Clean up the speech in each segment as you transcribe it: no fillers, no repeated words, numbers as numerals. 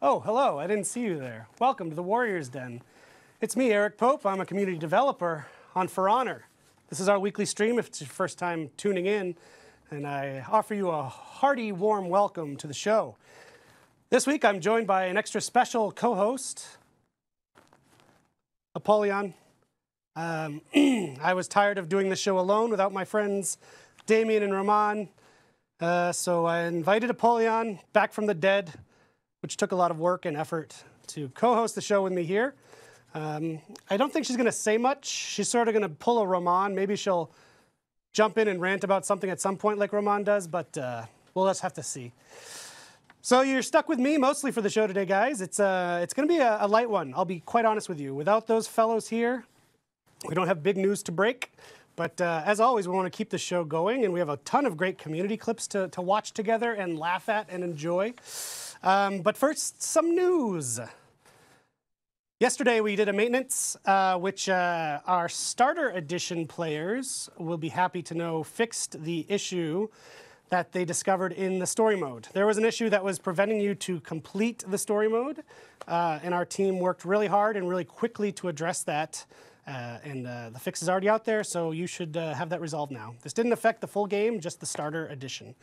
Oh, hello, I didn't see you there. Welcome to the Warriors Den. It's me, Eric Pope. I'm a community developer on For Honor. This is our weekly stream if it's your first time tuning in, and I offer you a hearty, warm welcome to the show. This week I'm joined by an extra special co-host, Apollyon. I was tired of doing the show alone without my friends Damien and Roman, so I invited Apollyon back from the dead, which took a lot of work and effort to co-host the show with me here. I don't think she's going to say much. She's sort of going to pull a Roman. Maybe she'll jump in and rant about something at some point like Roman does, but we'll just have to see. So you're stuck with me mostly for the show today, guys. It's going to be a light one, I'll be quite honest with you. Without those fellows here, we don't have big news to break. But as always, we want to keep the show going, and we have a ton of great community clips to watch together and laugh at and enjoy. But first, some news. Yesterday, we did a maintenance, which our Starter Edition players will be happy to know fixed the issue that they discovered in the story mode. There was an issue that was preventing you to complete the story mode, and our team worked really hard and really quickly to address that. The fix is already out there, so you should have that resolved now. This didn't affect the full game, just the Starter Edition.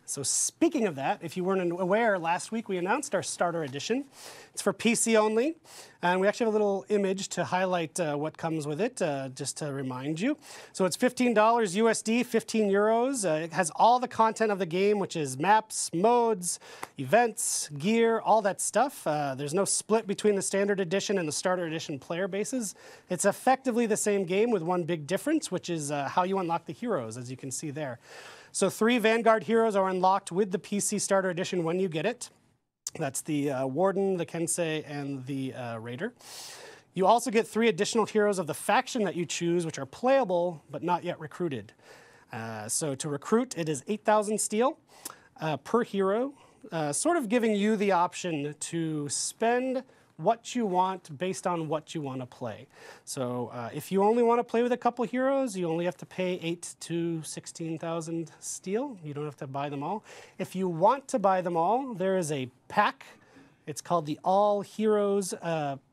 So speaking of that, if you weren't aware, last week we announced our Starter Edition. It's for PC only, and we actually have a little image to highlight what comes with it, just to remind you. So it's $15 USD, 15 euros. It has all the content of the game, which is maps, modes, events, gear, all that stuff. There's no split between the Standard Edition and the Starter Edition player bases. It's effectively the same game with one big difference, which is how you unlock the heroes, as you can see there. So 3 Vanguard heroes are unlocked with the PC Starter Edition when you get it. That's the Warden, the Kensei, and the Raider. You also get 3 additional heroes of the faction that you choose, which are playable but not yet recruited. So to recruit, it is 8,000 steel per hero, sort of giving you the option to spend what you want based on what you want to play. So if you only want to play with a couple heroes, you only have to pay 8 to 16,000 steel. You don't have to buy them all. If you want to buy them all, there is a pack. It's called the All Heroes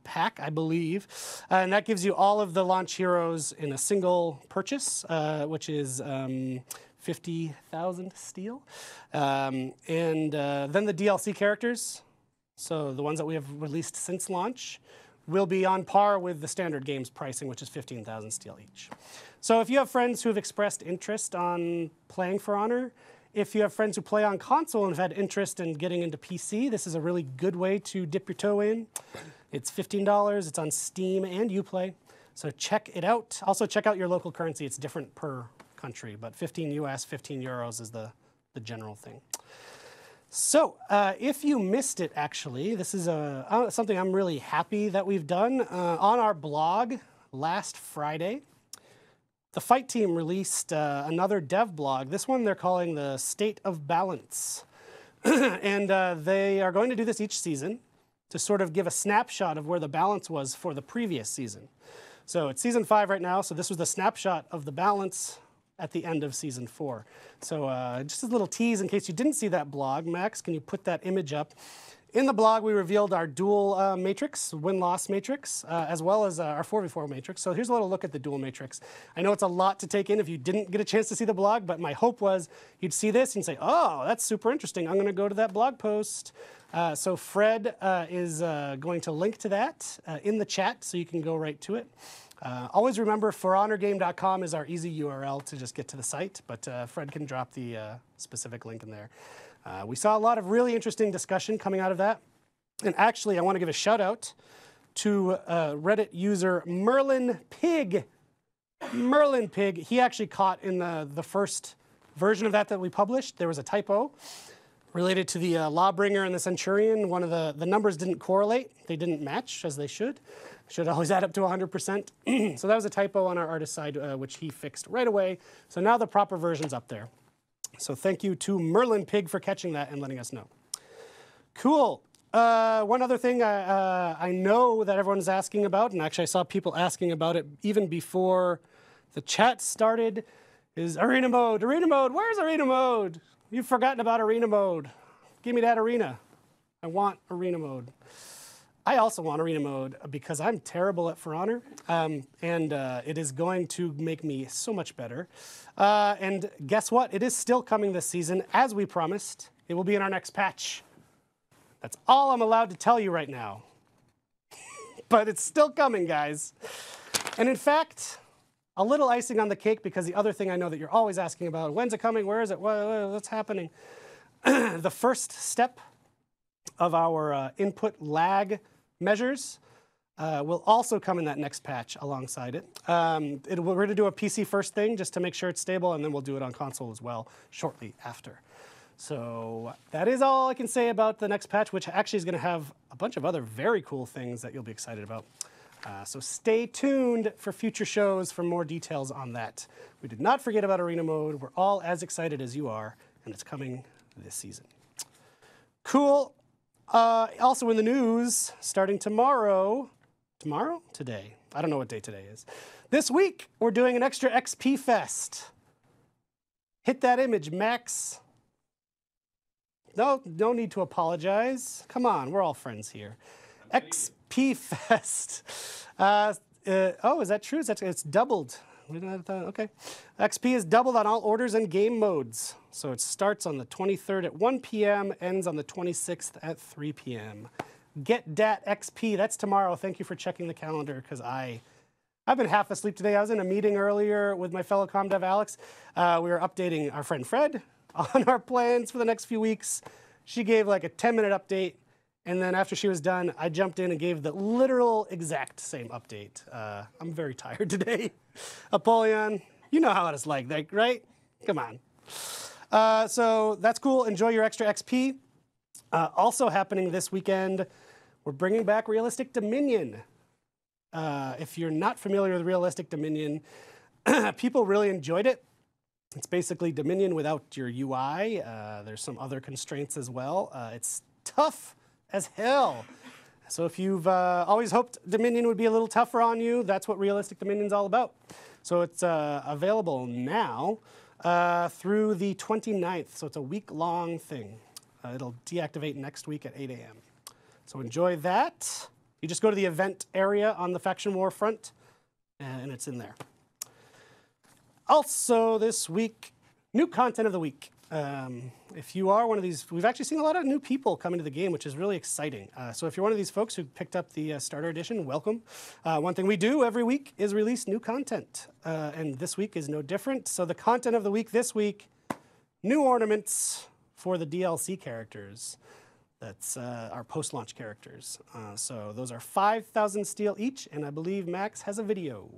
pack, I believe. And that gives you all of the launch heroes in a single purchase, which is 50,000 steel. And then the DLC characters, so the ones that we have released since launch, will be on par with the standard game's pricing, which is 15,000 steel each. So if you have friends who have expressed interest on playing For Honor, if you have friends who play on console and have had interest in getting into PC, this is a really good way to dip your toe in. It's $15, it's on Steam and Uplay, so check it out. Also check out your local currency, it's different per country, but 15 US, 15 euros is the general thing. So, if you missed it, actually, this is something I'm really happy that we've done. On our blog last Friday, the Fight team released another dev blog. This one they're calling the State of Balance. And they are going to do this each season to sort of give a snapshot of where the balance was for the previous season. So it's season 5 right now, so this was the snapshot of the balance at the end of season 4. So just a little tease in case you didn't see that blog. Max, can you put that image up? In the blog, we revealed our dual matrix, win-loss matrix, as well as our 4v4 matrix. So here's a little look at the dual matrix. I know it's a lot to take in if you didn't get a chance to see the blog, but my hope was you'd see this and say, oh, that's super interesting. I'm going to go to that blog post. So Fred is going to link to that in the chat, so you can go right to it. Always remember, forhonorgame.com is our easy URL to just get to the site, but Fred can drop the specific link in there. We saw a lot of really interesting discussion coming out of that. And actually, I want to give a shout out to Reddit user Merlin Pig. Merlin Pig, he actually caught in the first version of that we published, there was a typo related to the Lawbringer and the Centurion. One of the numbers didn't correlate. They didn't match as they should. Should always add up to 100%. So that was a typo on our artist side, which he fixed right away. So now the proper version's up there. So thank you to Merlin Pig for catching that and letting us know. Cool. One other thing I know that everyone's asking about, and actually I saw people asking about it even before the chat started, is arena mode. Arena mode, where's arena mode? You've forgotten about arena mode. Give me that arena. I want arena mode. I also want arena mode because I'm terrible at For Honor, and it is going to make me so much better. And guess what? It is still coming this season, as we promised. It will be in our next patch. That's all I'm allowed to tell you right now. But it's still coming, guys. And in fact, a little icing on the cake, because the other thing I know that you're always asking about, when's it coming, where is it, what's happening? The first step of our input lag measures will also come in that next patch alongside it. We're going to do a PC first thing just to make sure it's stable, and then we'll do it on console as well shortly after. So that is all I can say about the next patch, which actually is going to have a bunch of other very cool things that you'll be excited about. So stay tuned for future shows for more details on that. We did not forget about arena mode. We're all as excited as you are, and it's coming this season. Cool. Also in the news, starting tomorrow, today, I don't know what day today is. This week, we're doing an extra XP Fest. Hit that image, Max. No need to apologize. Come on, we're all friends here. XP Fest. Oh, is that true? It's doubled. Okay. XP is doubled on all orders and game modes. So it starts on the 23rd at 1 p.m., ends on the 26th at 3 p.m. Get dat XP. That's tomorrow. Thank you for checking the calendar, because I've been half asleep today. I was in a meeting earlier with my fellow ComDev Alex. We were updating our friend Fred on our plans for the next few weeks. She gave like a 10-minute update, and then after she was done, I jumped in and gave the literal exact same update. I'm very tired today. Apollyon, you know how it is like, right? Come on. So that's cool. Enjoy your extra XP. Also happening this weekend, we're bringing back Realistic Dominion. If you're not familiar with Realistic Dominion, people really enjoyed it. It's basically Dominion without your UI. There's some other constraints as well. It's tough as hell. So if you've always hoped Dominion would be a little tougher on you, that's what Realistic Dominion's all about. So it's available now through the 29th. So it's a week-long thing. It'll deactivate next week at 8 a.m. So enjoy that. You just go to the event area on the Faction War front, and it's in there. Also this week, new content of the week. If you are one of these, we've actually seen a lot of new people come into the game, which is really exciting. So if you're one of these folks who picked up the starter edition, welcome. One thing we do every week is release new content, and this week is no different. So the content of the week this week, new ornaments for the DLC characters. That's our post-launch characters. So those are 5,000 steel each, and I believe Max has a video.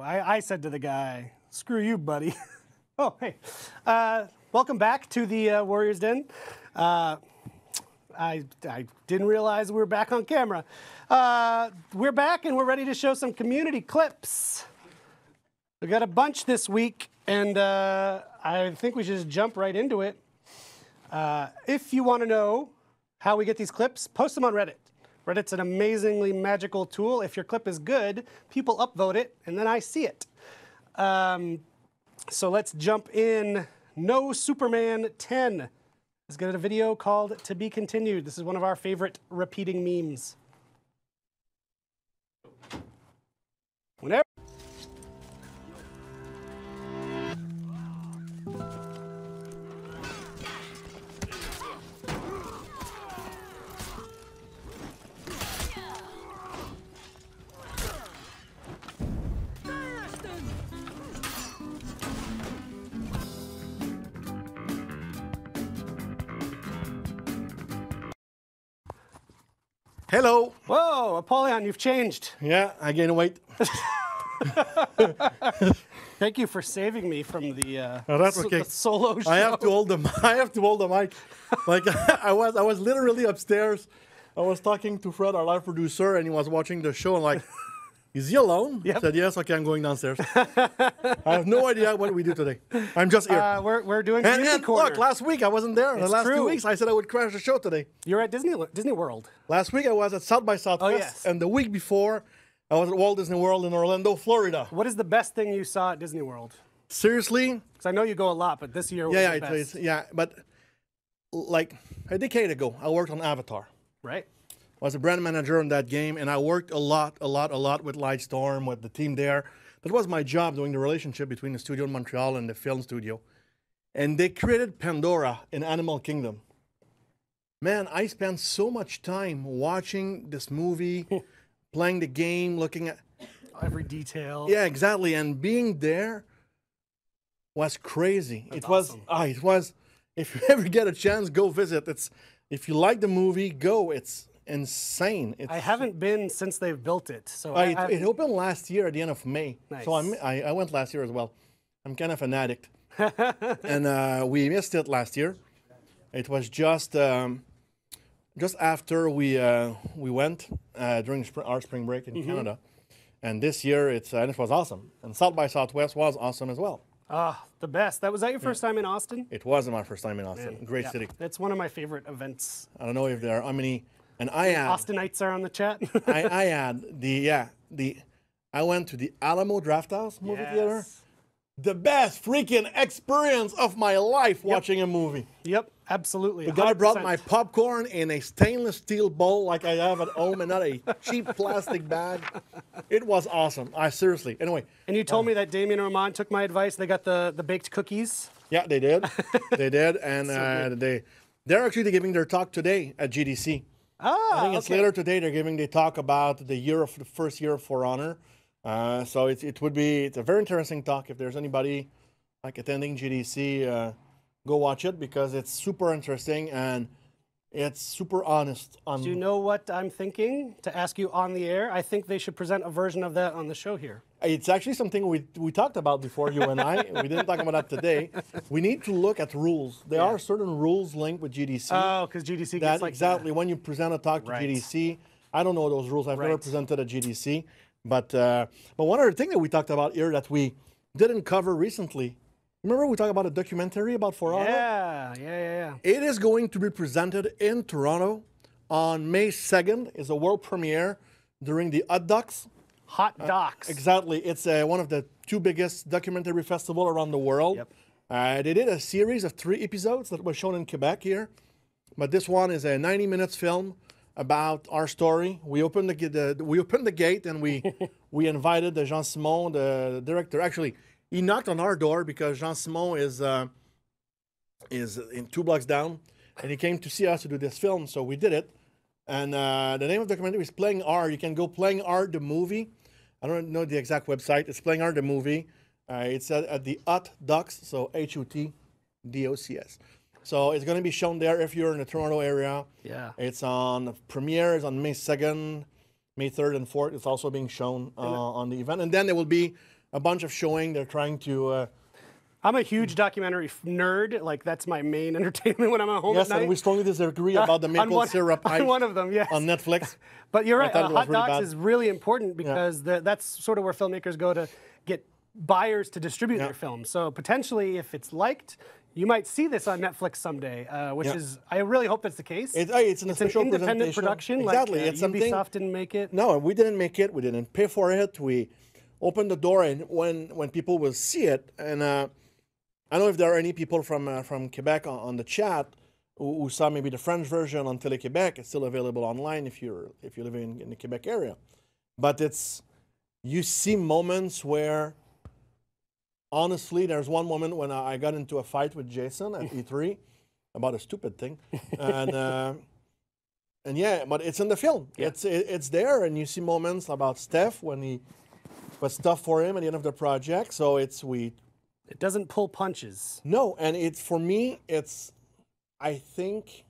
I said to the guy, screw you, buddy. Oh, hey. Welcome back to the Warriors Den. I didn't realize we were back on camera. We're back and we're ready to show some community clips. We got a bunch this week, and I think we should just jump right into it. If you want to know how we get these clips, post them on Reddit. Reddit's an amazingly magical tool. If your clip is good, people upvote it, and then I see it. So let's jump in. No Superman 10. has got a video called To Be Continued. This is one of our favorite repeating memes. Whenever. Hello. Whoa, Apollyon, you've changed. Yeah, I gained weight. Thank you for saving me from the, that's okay. the solo show. I have to hold the mic. Like I was literally upstairs. I was talking to Fred, our live producer, and he was watching the show. And like, is he alone? Yep. I said yes. Okay, I'm going downstairs. I have no idea what we do today. I'm just here. We're doing Community And Corner. look, last week I wasn't there. The last 2 weeks I said I would crash the show today. You're at Disney World. Last week I was at South by Southwest, yes. and the week before I was at Walt Disney World in Orlando, Florida. What is the best thing you saw at Disney World? Seriously? Because I know you go a lot, but this year was the best. Yeah, but like a decade ago, I worked on Avatar. Right. I was a brand manager on that game, and I worked a lot with Lightstorm, with the team there. That was my job, doing the relationship between the studio in Montreal and the film studio. And they created Pandora in Animal Kingdom. Man, I spent so much time watching this movie, playing the game, looking at every detail. Yeah, exactly. And being there was crazy. That's awesome. It was. If you ever get a chance, go visit. If you like the movie, go. It's insane. I haven't been since they've built it. So it opened last year at the end of May. Nice. So I went last year as well. I'm kind of an addict. And we missed it last year. It was just after we went during our spring break in Canada. And this year it was awesome. And South by Southwest was awesome as well. The best. Was that your first time in Austin? It wasn't my first time in Austin. Man, Great city. It's one of my favorite events. I don't know if there are how many. And I had Austinites are on the chat. I had I went to the Alamo Drafthouse movie theater. The best freaking experience of my life watching a movie. Yep, absolutely. The guy 100%. brought my popcorn in a stainless steel bowl like I have at home and not a cheap plastic bag. It was awesome. Seriously. Anyway. And you told me that Damien and Roman took my advice. They got the baked cookies. Yeah, they did. They did. And they're actually giving their talk today at GDC. I think it's later today. They're giving the talk about the first year of For Honor. So it's a very interesting talk. If there's anybody like attending GDC, go watch it because it's super interesting and it's super honest. Do you know what I'm thinking to ask you on the air? I think they should present a version of that on the show here. It's actually something we talked about before, you and I. We didn't talk about that today. We need to look at rules. There are certain rules linked with GDC. Oh, because GDC gets like exactly when you present a talk to GDC. I don't know those rules. I've never presented at GDC. But one other thing that we talked about here that we didn't cover recently. Remember we talked about a documentary about For Honor? Yeah. It is going to be presented in Toronto on May 2nd. It's a world premiere during the Hot Docs. Hot Docs. Exactly. It's one of the two biggest documentary festivals around the world. Yep. They did a series of 3 episodes that was shown in Quebec here. But this one is a 90 minutes film about our story. We opened the gate and we invited Jean Simon, the director. Actually, he knocked on our door because Jean Simon is in 2 blocks down, and he came to see us to do this film. So we did it. And the name of the documentary is Playing R. You can go Playing R the movie. I don't know the exact website. It's Playing R the movie. It's at the Hot Docs, so HUTDOCS. So it's going to be shown there if you're in the Toronto area. Yeah. It's on premiere is on May 2nd, May 3rd and 4th. It's also being shown on the event. And then there will be a bunch of showing. They're trying to... I'm a huge documentary nerd. Like, that's my main entertainment when I'm at home at night. Yes, and we strongly disagree about the maple syrup on one of them, yes. on Netflix. But you're right. Hot Docs is really important because that's sort of where filmmakers go to get buyers to distribute their film. So potentially, if it's liked, you might see this on Netflix someday, which is, I really hope that's the case. It's an official independent production. Exactly. Like, it's something. Ubisoft didn't make it. No, we didn't make it. We didn't pay for it. We opened the door, and when people will see it, and I don't know if there are any people from Quebec on the chat. who saw maybe the French version on Télé Québec. It's still available online if you live in the Quebec area. But you see moments where, honestly, there's one moment when I got into a fight with Jason at E3 about a stupid thing, and yeah, but it's in the film. Yeah. It's there, and you see moments about Steph when he was tough for him at the end of the project. So it doesn't pull punches. No, and for me, I think.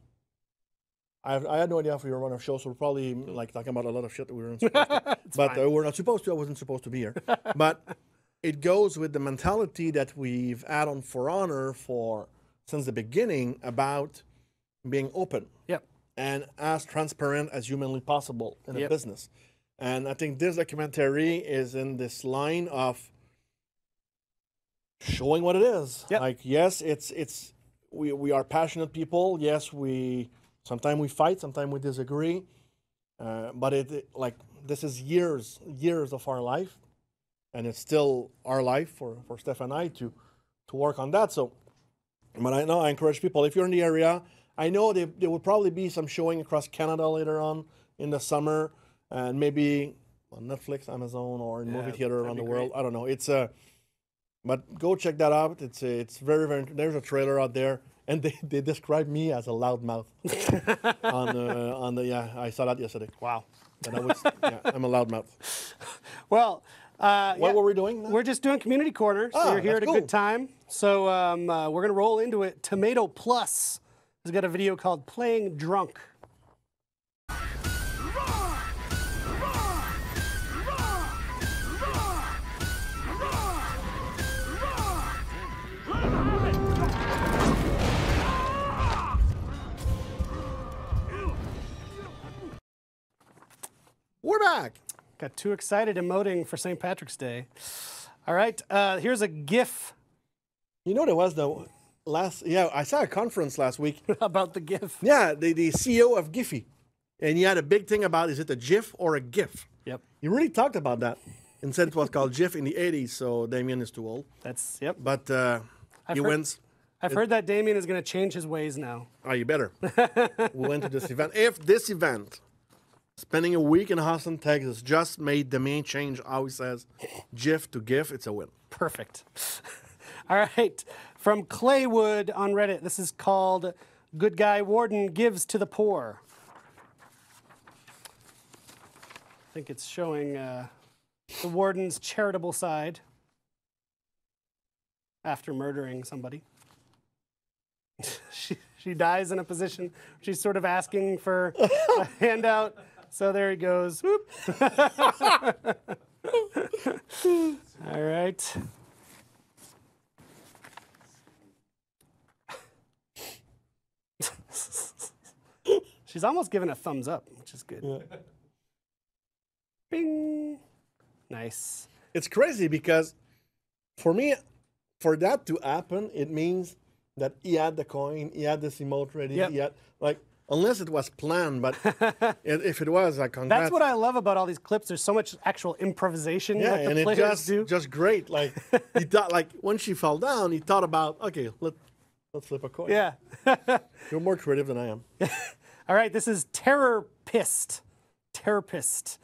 I had no idea if we were on a show, so we're probably like talking about a lot of shit that we weren't supposed to. But we're not supposed to. I wasn't supposed to be here. But it goes with the mentality that we've had on For Honor since the beginning about being open. Yep. And as transparent as humanly possible in a business. And I think this documentary is in this line of showing what it is. Yep. Like, yes, we are passionate people. Yes, sometimes we fight, sometimes we disagree. But this is years of our life. And it's still our life for Steph and I to work on that. So, but I know I encourage people, if you're in the area, I know there will probably be some showing across Canada later on in the summer, and maybe on Netflix, Amazon, or in movie theater around the world. I don't know. But go check that out. It's very, very. There's a trailer out there, and they describe me as a loudmouth. I saw that yesterday. Wow. And I'm a loudmouth. Well. What were we doing now? We're just doing Community Corner, so you're here at a good time. So we're going to roll into it. Tomato Plus has got a video called Playing Drunk. We're back. Got too excited emoting for St. Patrick's Day. All right, here's a GIF. You know, there was I saw a conference last week. About the GIF. Yeah, the CEO of Giphy. And he had a big thing about, is it a GIF or a GIF? Yep. He really talked about that and said it was called GIF in the 80s, so Damien is too old. Yep. But he wins. I've heard that Damien is going to change his ways now. Oh, you better. We went to this event. If this event, spending a week in Austin, Texas, just made the main change, how he says GIF to GIF, it's a win. Perfect. All right. From Claywood on Reddit, this is called Good Guy Warden Gives to the Poor. I think it's showing the warden's charitable side after murdering somebody. She dies in a position, she's sort of asking for a handout. So there he goes. Whoop. All right. She's almost giving a thumbs up, which is good. Yeah. Bing. Nice. It's crazy because for me, for that to happen, it means that he had the coin, he had this emote ready, he had, unless it was planned, but if it was, congrats. That's what I love about all these clips. There's so much actual improvisation that the players do. Just great. Like he thought, when she fell down, he thought about, okay, let's flip a coin. Yeah. You're more creative than I am. All right, this is Terror Pissed. Terrorist.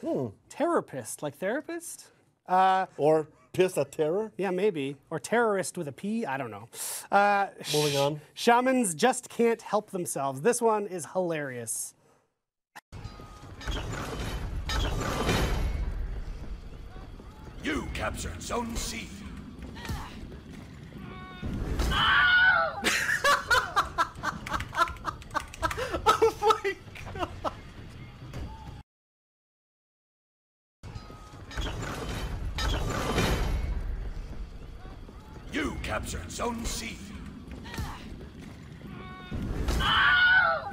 Terrorist, like therapist? Or pissed at terror? Yeah, maybe. Or terrorist with a P, I don't know. Moving on. Shamans just can't help themselves. This one is hilarious. You captured Zone C. Oh my God. You captured Zone C. Oh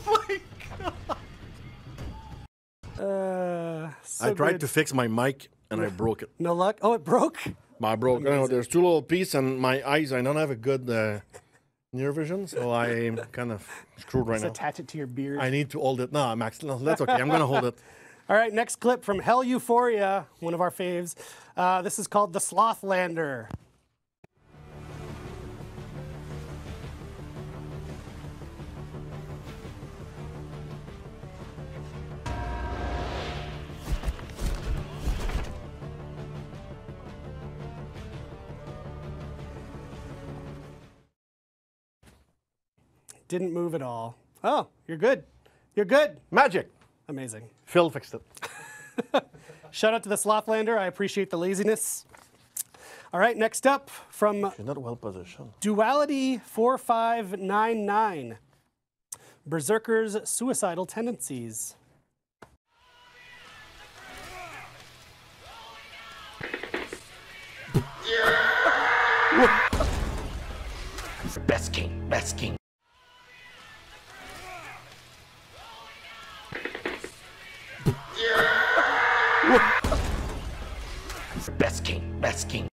my God. I tried to fix my mic and I broke it. No luck? Oh, it broke? I broke. There's two little pieces and my eyes, I don't have a good near vision, so I'm kind of screwed right now. Just attach it to your beard. I need to hold it. No, Max, no, that's okay. I'm going to hold it. All right, next clip from Hell Euphoria, one of our faves. This is called The Slothlander. Didn't move at all. Oh, you're good. You're good. Magic. Amazing. Phil fixed it. Shout out to the Slothlander. I appreciate the laziness. All right, next up from You're not well positioned. Duality 4599. Berserker's suicidal tendencies. Best king, best king. Best king, best king.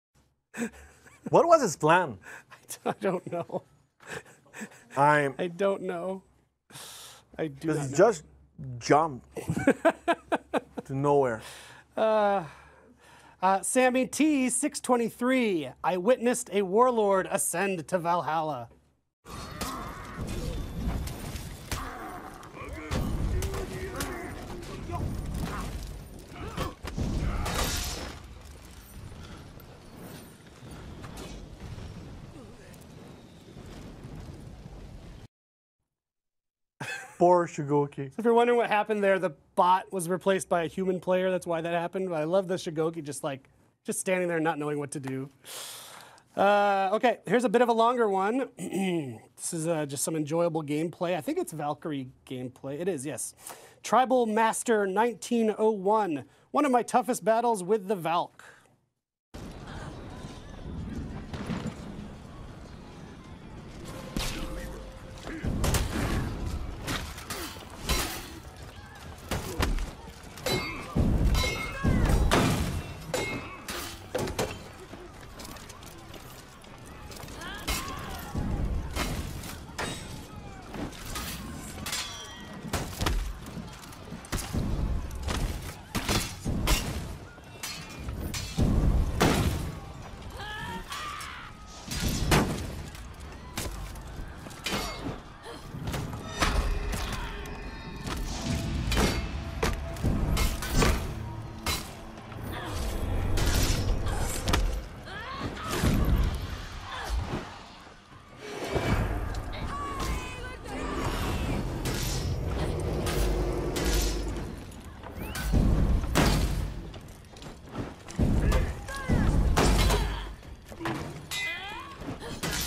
What was his plan? I don't know. I I don't know. I do not know. just jumped to nowhere. Sammy T 623. I witnessed a warlord ascend to Valhalla. Poor Shigoki. If you're wondering what happened there, the bot was replaced by a human player. That's why that happened. But I love the Shigoki just standing there not knowing what to do. Okay, here's a bit of a longer one. This is just some enjoyable gameplay. I think it's Valkyrie gameplay. It is, yes. Tribal Master 1901. One of my toughest battles with the Valk.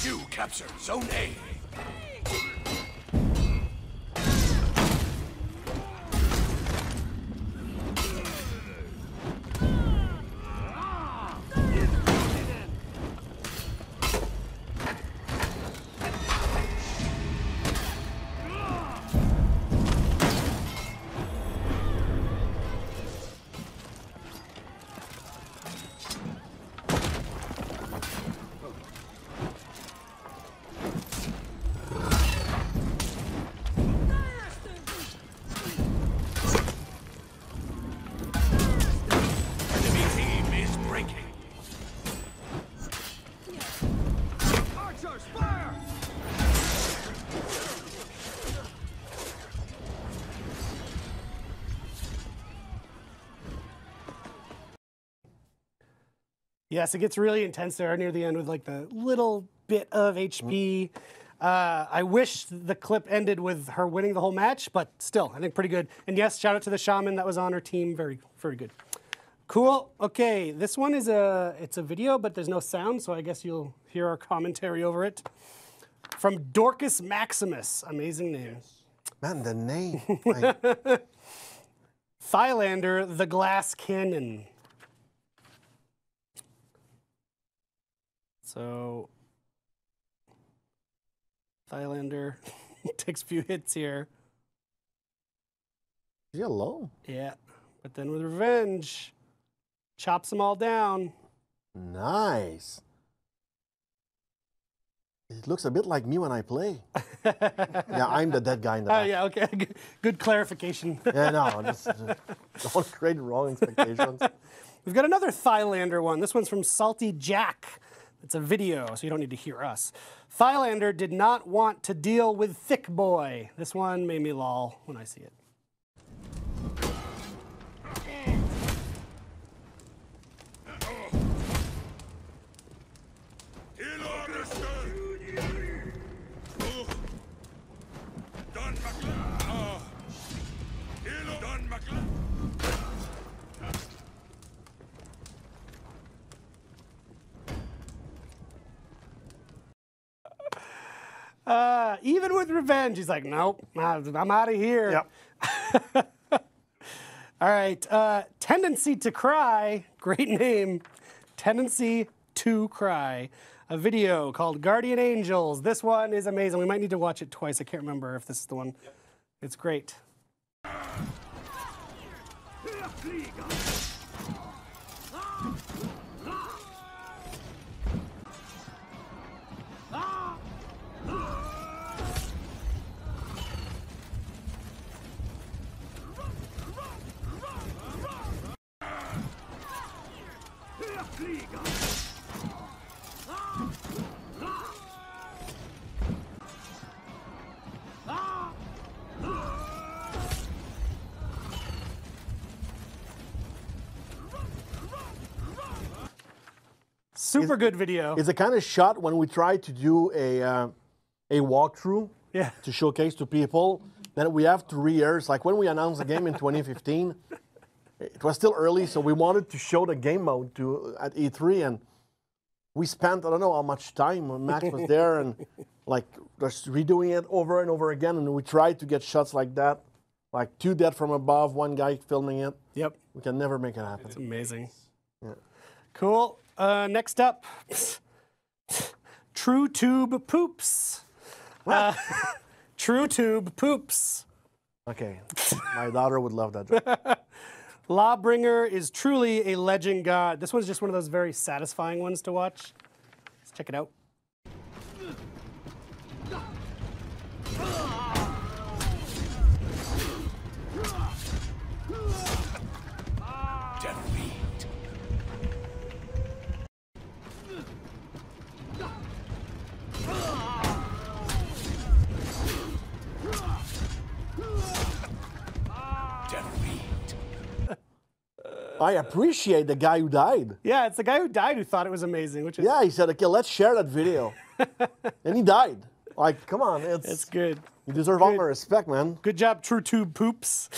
You capture Zone A. Enemy team is breaking. Archers, fire! Yes, it gets really intense there near the end with like the little bit of HP. I wish the clip ended with her winning the whole match, but still, I think pretty good. And yes, shout out to the shaman that was on her team. Very, very good. Cool. Okay, this one is it's a video, but there's no sound, so I guess you'll hear our commentary over it. From Dorcas Maximus. Amazing name. Man, the name. Thylander, the Glass Cannon. So, Thylander takes a few hits here. Is he alone? Yeah, but then with revenge, chops them all down. Nice. It looks a bit like me when I play. Yeah, I'm the dead guy in the back. Yeah, okay, good clarification. Yeah, no, don't create wrong expectations. We've got another Thylander one. This one's from Salty Jack. It's a video, so you don't need to hear us. Thylander did not want to deal with Thick Boy. This one made me lol when I see it. Even with revenge, he's like, nope, I'm out of here. Yep. All right. Tendency to Cry. Great name. Tendency to Cry. A video called Guardian Angels. This one is amazing. We might need to watch it twice. I can't remember if this is the one. Yep. It's great. Super good video. It's the kind of shot when we try to do a walkthrough to showcase to people that we have 3 years. Like when we announced the game in 2015, it was still early, so we wanted to show the game mode at E3, and we spent, I don't know how much time when Max was there, and like just redoing it over and over again, and we tried to get shots like that, like 2 dead from above, 1 guy filming it. Yep. We can never make it happen. It's amazing. Yeah. Cool. Next up, True Tube Poops. True Tube Poops. Okay, my daughter would love that joke. Lawbringer is truly a legend god. This one's just one of those very satisfying ones to watch. Let's check it out. I appreciate the guy who died. Yeah, it's the guy who died who thought it was amazing, which is... Yeah, he said, okay, let's share that video. And he died. Like, come on. It's good. You deserve all my respect, man. Good job, True Tube Poops.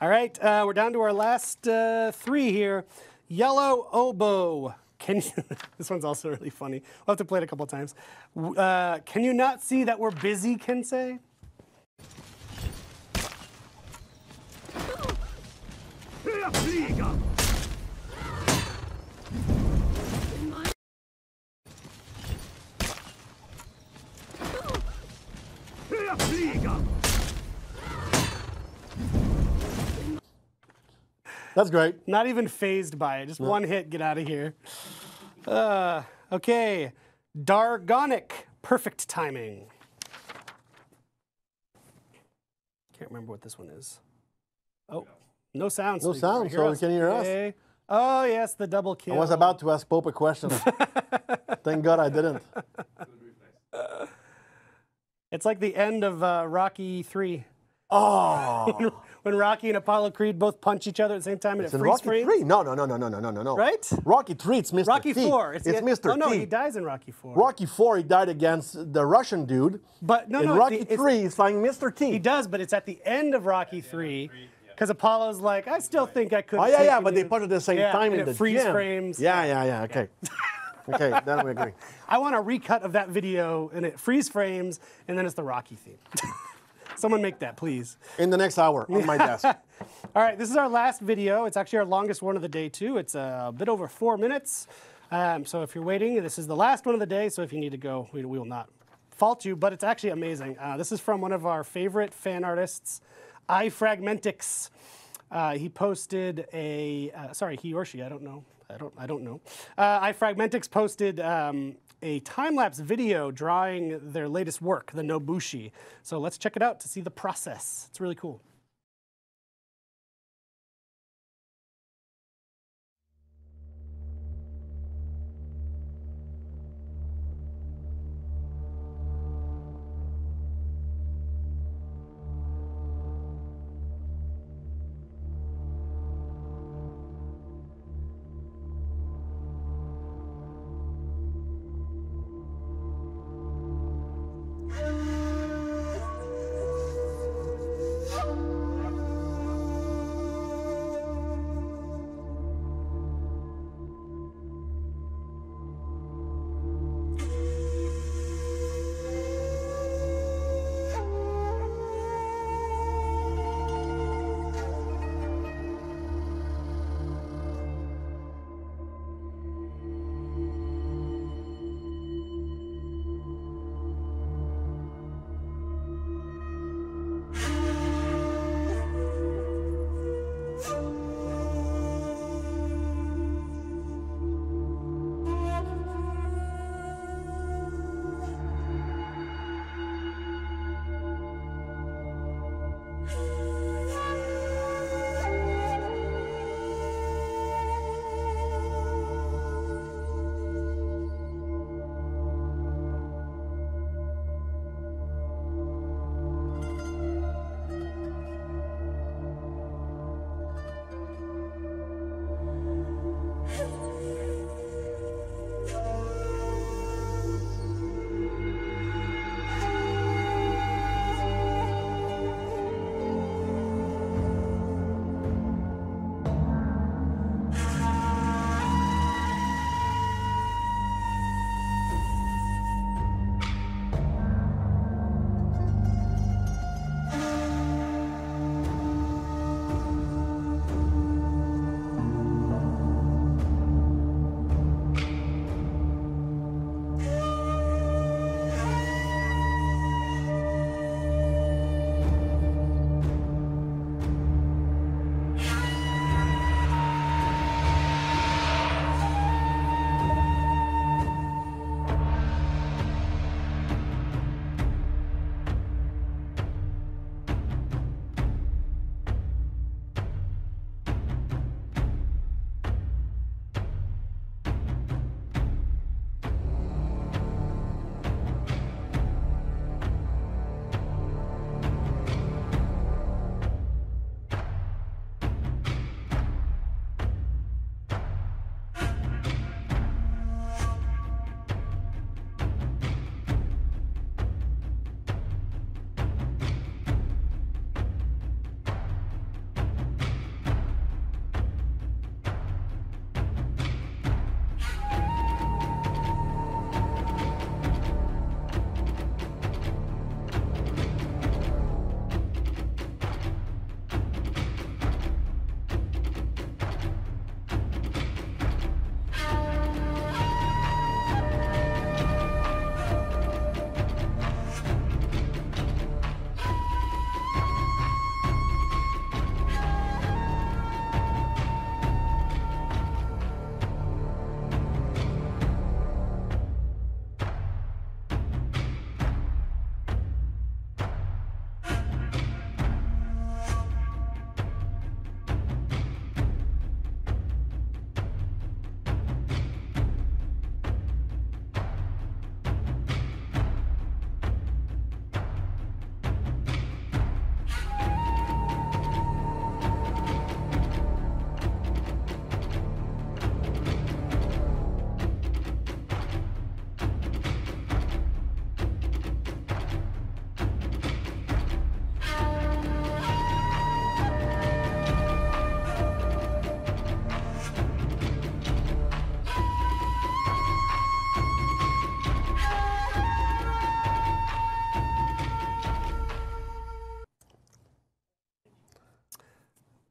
All right, we're down to our last 3 here. Yellow Oboe. This one's also really funny. We'll have to play it a couple times. Can you not see that we're busy, Kensei? That's great. Not even phased by it. Just one hit, get out of here. Okay. Dargonic. Perfect timing. Can't remember what this one is. Oh, no sound. No sound, so you can hear us. Oh, yes, the double kill. I was about to ask Pope a question. Thank God I didn't. It's like the end of Rocky 3. Oh. When Rocky and Apollo Creed both punch each other at the same time and it freeze Rocky frames. 3? No. Right? Rocky 3, it's Mr. T. Rocky 4. It's Mr. T. Oh, no, he dies in Rocky 4. Rocky 4, he died against the Russian dude. But no, in Rocky 3, he's fighting Mr. T. He does, but it's at the end of Rocky 3. Because Apollo's like, I still think I could. Oh, yeah, but they put it at the same time in and the it freeze gym. frames. Yeah, okay. Okay, then we agree. I want a recut of that video, and it freeze frames, and then it's the Rocky theme. Someone make that, please. In the next hour, on my desk. All right, this is our last video. It's actually our longest one of the day, too. It's a bit over 4 minutes. So if you're waiting, this is the last one of the day, so if you need to go, we will not fault you, but it's actually amazing. This is from one of our favorite fan artists, iFragmentix. He posted a, sorry, he or she, I don't know. I don't know. iFragmentix posted a time-lapse video drawing their latest work, the Nobushi. So let's check it out to see the process. It's really cool.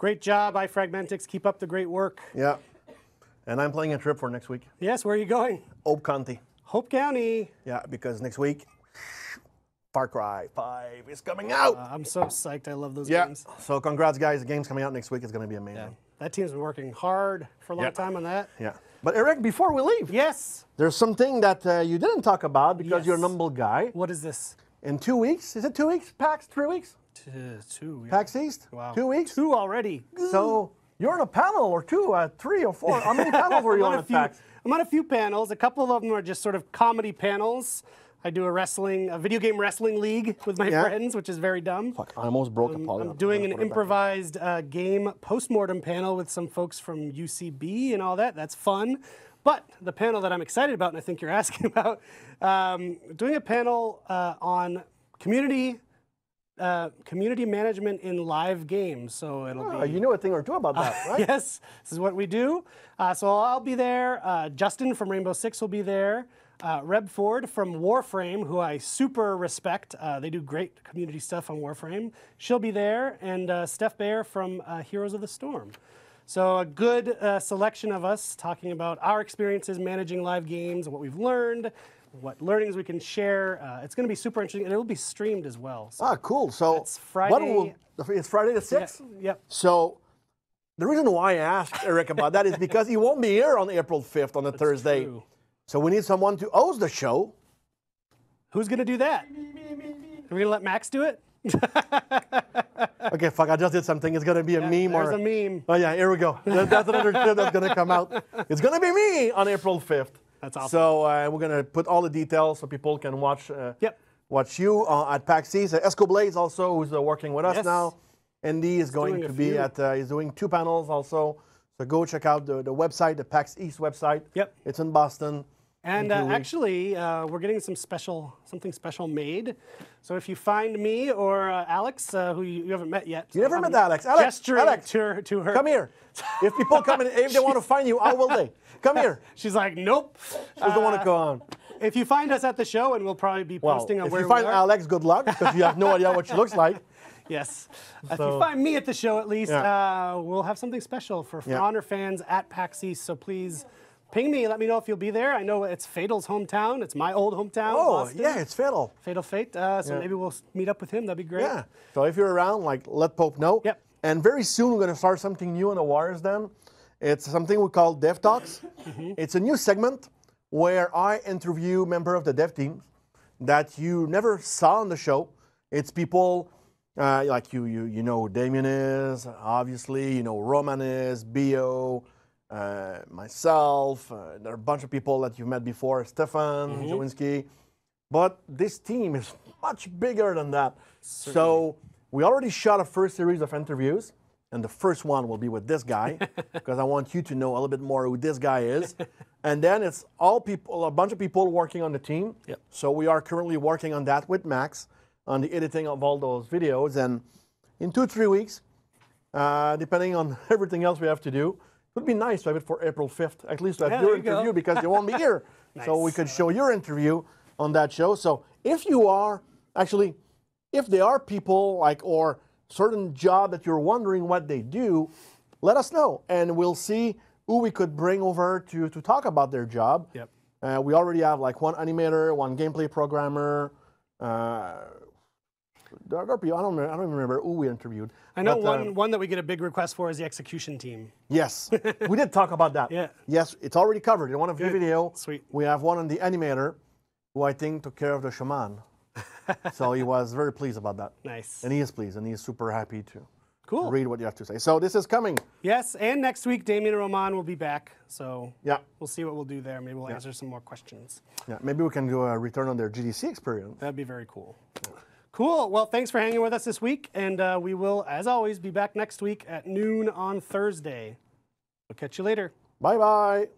Great job, iFragmentics. Keep up the great work. Yeah. And I'm playing a trip for next week. Yes, where are you going? Hope County. Hope County. Yeah, because next week, Far Cry 5 is coming out. I'm so psyched. I love those Yeah. games. So congrats, guys. The game's coming out next week. It's going to be amazing. Yeah. That team's been working hard for a long Yeah. time on that. Yeah. But Eric, before we leave, Yes. there's something that you didn't talk about because Yes. you're a humble guy. What is this? In 2 weeks, is it 2 weeks? PAX, 3 weeks? Two. Yeah. PAX East? Wow. 2 weeks? Two already. So you're on a panel or two, 3 or 4. How many panels were you on at PAX? I'm on a few panels. A couple of them are just sort of comedy panels. I do a video game wrestling league with my friends, which is very dumb. Fuck, I almost broke a polygon. I'm doing an improvised game postmortem panel with some folks from UCB and all that. That's fun. But the panel that I'm excited about, and I think you're asking about, doing a panel on community management in live games. So it'll be. You know a thing or two about that, right? Yes, this is what we do. So I'll be there. Justin from Rainbow Six will be there. Reb Ford from Warframe, who I super respect. They do great community stuff on Warframe. She'll be there. And Steph Baer from Heroes of the Storm. So a good selection of us talking about our experiences managing live games, what we've learned, what learnings we can share. It's going to be super interesting, and it will be streamed as well. So cool. So it's Friday. It's Friday the 6th? Yeah, yep. So the reason why I asked Eric about that is because he won't be here on April 5th on a Thursday. True. So we need someone to host the show. Who's going to do that? Are we going to let Max do it? Okay, fuck, I just did something. It's going to be a meme. There's or a meme. Oh, yeah, here we go. That's another clip that's going to come out. It's going to be me on April 5th. That's awesome. So we're going to put all the details so people can watch watch you at PAX East. Escoblades also, who's working with us now. Andy is going to be he's doing 2 panels also. So go check out the website, the PAX East website. Yep. It's in Boston. And actually, we're getting something special made. So if you find me or Alex, who you haven't met yet. You never met Alex. Alex, to her. Come here. If people come in, if they want to find you, how will they? Come here. She's like, nope. She doesn't want to go on. If you find us at the show, and we'll probably be posting on if where you we find are. Alex, good luck, because you have no idea what she looks like. Yes. If you find me at the show, at least, we'll have something special for Honor fans at PAX East. So please ping me. Let me know if you'll be there. I know it's Fatal's hometown. It's my old hometown. Oh, Boston. yeah, it's Fatal. Fatal Fate. So maybe we'll meet up with him. That'd be great. Yeah. So if you're around, let Pope know. Yep. And very soon we're going to start something new on the Wires then. It's something we call Dev Talks. It's a new segment where I interview members of the dev team that you never saw on the show. It's people like you know who Damien is, obviously, you know Roman is, Bio, myself, there are a bunch of people that you've met before, Stefan, Jawinski. But this team is much bigger than that. Certainly. So we already shot a first series of interviews, and the first one will be with this guy, because I want you to know a little bit more who this guy is. And then it's all people, a bunch of people working on the team. Yep. So we are currently working on that with Max, on the editing of all those videos. And in 2-3 weeks, depending on everything else we have to do, it would be nice to have it for April 5th, at least to have your interview, because you won't be here. Nice. So we could show your interview on that show. So if you are, actually, if there are people or certain job that you're wondering what they do, let us know, and we'll see who we could bring over to talk about their job. Yep. We already have one animator, one gameplay programmer. There are people, I don't even remember who we interviewed. I know one that we get a big request for is the execution team. Yes, we did talk about that. Yeah. Yes, it's already covered in one of the video. Sweet. We have one on the animator, who I think took care of the shaman. So he was very pleased about that. Nice. And he is pleased, and he is super happy to read what you have to say. So this is coming. Yes, and next week, Damien and Roman will be back. So yeah, we'll see what we'll do there. Maybe we'll answer some more questions. Yeah, maybe we can do a return on their GDC experience. That'd be very cool. Cool. Well, thanks for hanging with us this week. And we will, as always, be back next week at noon on Thursday. We'll catch you later. Bye-bye.